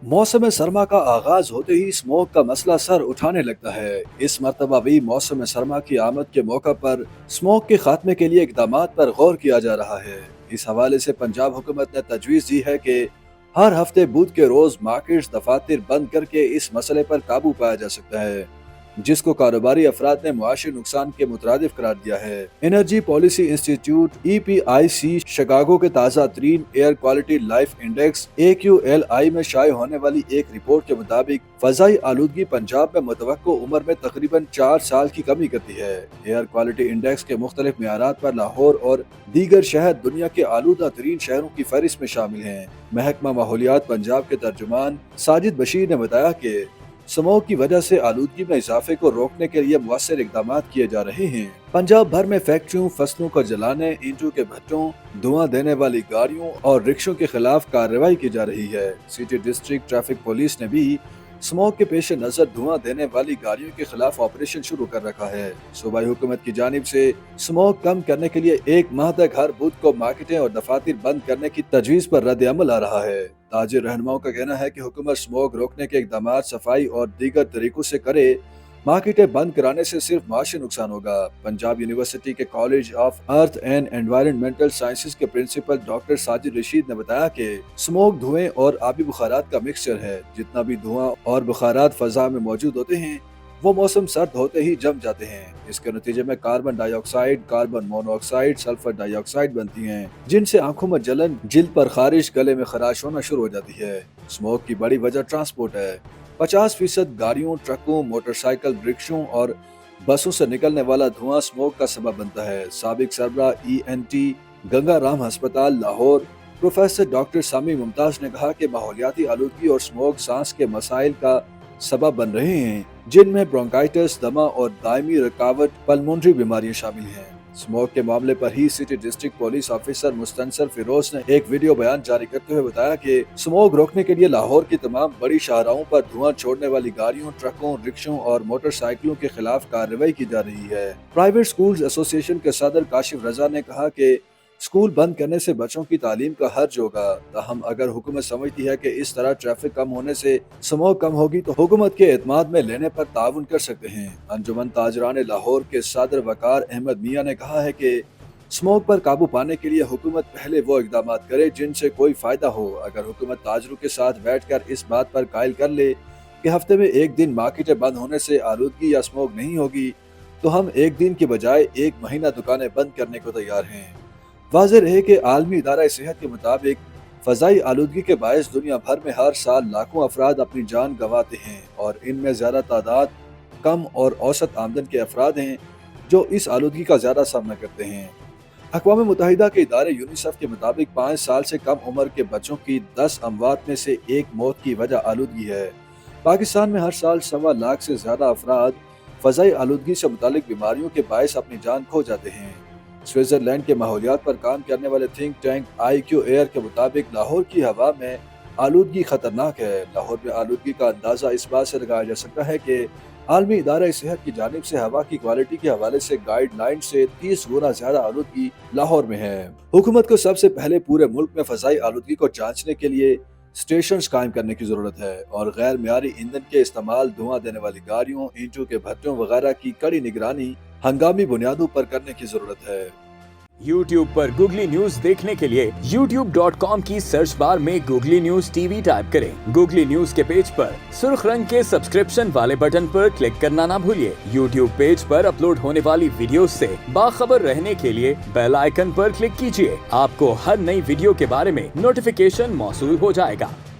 मौसम सरमा का आगाज होते ही स्मोक का मसला सर उठाने लगता है। इस मरतबा भी मौसम सरमा की आमद के मौका पर स्मोक के खात्मे के लिए इकदामात पर गौर किया जा रहा है। इस हवाले से पंजाब हुकूमत ने तजवीज़ दी है कि हर हफ्ते बुध के रोज मार्केट्स दफातर बंद करके इस मसले पर काबू पाया जा सकता है, जिसको कारोबारी अफराद ने मुआशी नुकसान के मुतरादिफ करार दिया है। Energy policy institute EPIC Chicago के ताज़ा तरीन air quality life index AQLI में शाये होने वाली एक रिपोर्ट के मुताबिक फजाई आलूदगी पंजाब में मुतवक्को उम्र में तकरीबन 4 साल की कमी करती है। एयर क्वालिटी इंडेक्स के मुख्तलिफ मियारात पर लाहौर और दीगर शहर दुनिया के आलूदा तरीन शहरों की फहरिस्त में शामिल हैं। महकमा माहौलियात पंजाब के तर्जुमान साजिद बशीर ने बताया कि स्मोक की वजह से आलूदगी में इजाफे को रोकने के लिए मुअस्सर इकदाम किए जा रहे हैं। पंजाब भर में फैक्ट्रियों, फसलों को जलाने, ईंटों के भट्टों, धुआं देने वाली गाड़ियों और रिक्शों के खिलाफ कार्रवाई की जा रही है। सिटी डिस्ट्रिक्ट ट्रैफिक पुलिस ने भी स्मोक के पेश नजर धुआं देने वाली गाड़ियों के खिलाफ ऑपरेशन शुरू कर रखा है। सूबाई हुकूमत की जानिब से स्मोक कम करने के लिए एक माह तक हर बुध को मार्केटें और दफातर बंद करने की तजवीज़ पर रद्द अमल आ रहा है। ताजिर रहनुमाओं का कहना है कि हुकूमत स्मोक रोकने के इकदाम सफाई और दीगर तरीकों से करे, मार्केटें बंद कराने से सिर्फ माशी नुकसान होगा। पंजाब यूनिवर्सिटी के college of earth and environmental sciences के प्रिंसिपल डॉक्टर साजिद रशीद ने बताया कि स्मोक धुएं और आबी बुखारात का मिक्सचर है। जितना भी धुआं और बुखारात फजा में मौजूद होते हैं वो मौसम सर्द होते ही जम जाते हैं। इसके नतीजे में carbon dioxide, carbon monoxide, sulphur dioxide बनती हैं, जिनसे आंखों में जलन, जिल्द पर खारिश, गले में खराश होना शुरू हो जाती है। स्मोक की बड़ी वजह ट्रांसपोर्ट है। 50% गाड़ियों, ट्रकों, मोटरसाइकिल, रिक्शों और बसों से निकलने वाला धुआं स्मोक का सबब बनता है। साबिक सरबरा ENT गंगा राम अस्पताल लाहौर प्रोफेसर डॉक्टर सामी मुमताज ने कहा कि माहौलियाती आलूदगी और स्मोक सांस के मसाइल का सबब बन रहे हैं, जिनमें ब्रोंकाइटिस, दमा और दायमी रुकावट पल्मोनरी बीमारियां शामिल हैं। स्मोक के मामले पर ही city district police officer Mustansar Feroz ने एक वीडियो बयान जारी करते हुए बताया कि स्मोक रोकने के लिए लाहौर की तमाम बड़ी शाहराहों पर धुआं छोड़ने वाली गाड़ियों, ट्रकों, रिक्शों और मोटरसाइकिलों के खिलाफ कार्रवाई की जा रही है। प्राइवेट स्कूल्स एसोसिएशन के सदर काशिफ रजा ने कहा कि स्कूल बंद करने से बच्चों की तालीम का हर्ज होगा। ताहम अगर हुकूमत समझती है कि इस तरह ट्रैफिक कम होने से स्मोक कम होगी तो हुकूमत के एतमाद में लेने पर ताउन कर सकते हैं। अंजुमन ताजरान लाहौर के सदर वकार अहमद मियाँ ने कहा है कि स्मोक पर काबू पाने के लिए हुकूमत पहले वो इकदाम करे जिनसे कोई फायदा हो। अगर हुकूमत ताजरों के साथ बैठ कर इस बात पर कायल कर ले कि हफ्ते में एक दिन मार्केटें बंद होने से आलूदगी या स्मोक नहीं होगी, तो हम एक दिन के बजाय एक महीना दुकानें बंद करने को तैयार हैं। वाज़ेह है कि आलमी इदारा सेहत के मुताबिक फ़ज़ाई आलूदगी के बायस दुनिया भर में हर साल लाखों अफराद अपनी जान गंवाते हैं और इनमें ज़्यादा तादाद कम और औसत आमदन के अफराद हैं जो इस आलूदगी का ज़्यादा सामना करते हैं। अक़वाम मुत्तहिदा के इदारे यूनिसेफ के मुताबिक 5 साल से कम उम्र के बच्चों की 10 अमवात में से एक मौत की वजह आलूदगी है। पाकिस्तान में हर साल 1.25 लाख से ज़्यादा अफराद फ़ज़ाई आलूदगी से मुतालिक बीमारियों के बायस अपनी जान खो जाते हैं। स्विट्जरलैंड के माहौलियात पर काम करने वाले थिंक टैंक IQ एयर के मुताबिक लाहौर की हवा में आलूदगी खतरनाक है। लाहौर में आलूदगी का अंदाजा इस बात से लगाया जा सकता है कि आलमी इदारा सेहत की जानिब से हवा की क्वालिटी के हवाले से गाइडलाइन से 30 गुना ज्यादा आलूदगी लाहौर में है। हुकूमत को सबसे पहले पूरे मुल्क में फजाई आलूदगी को जांचने के लिए स्टेशन कायम करने की जरूरत है और गैर मियारी ईंधन के इस्तेमाल, धुआं देने वाली गाड़ियों, ईंटों के भट्टों वगैरह की कड़ी निगरानी हंगामी बुनियादों पर करने की जरूरत है। YouTube पर गूगली न्यूज देखने के लिए youtube.com की सर्च बार में गूगली न्यूज TV टाइप करें। गूगली न्यूज के पेज पर सुर्ख रंग के सब्सक्रिप्शन वाले बटन पर क्लिक करना ना भूलिए। YouTube पेज पर अपलोड होने वाली वीडियोस से बाखबर रहने के लिए बेल आइकन पर क्लिक कीजिए। आपको हर नई वीडियो के बारे में नोटिफिकेशन मौसूल हो जाएगा।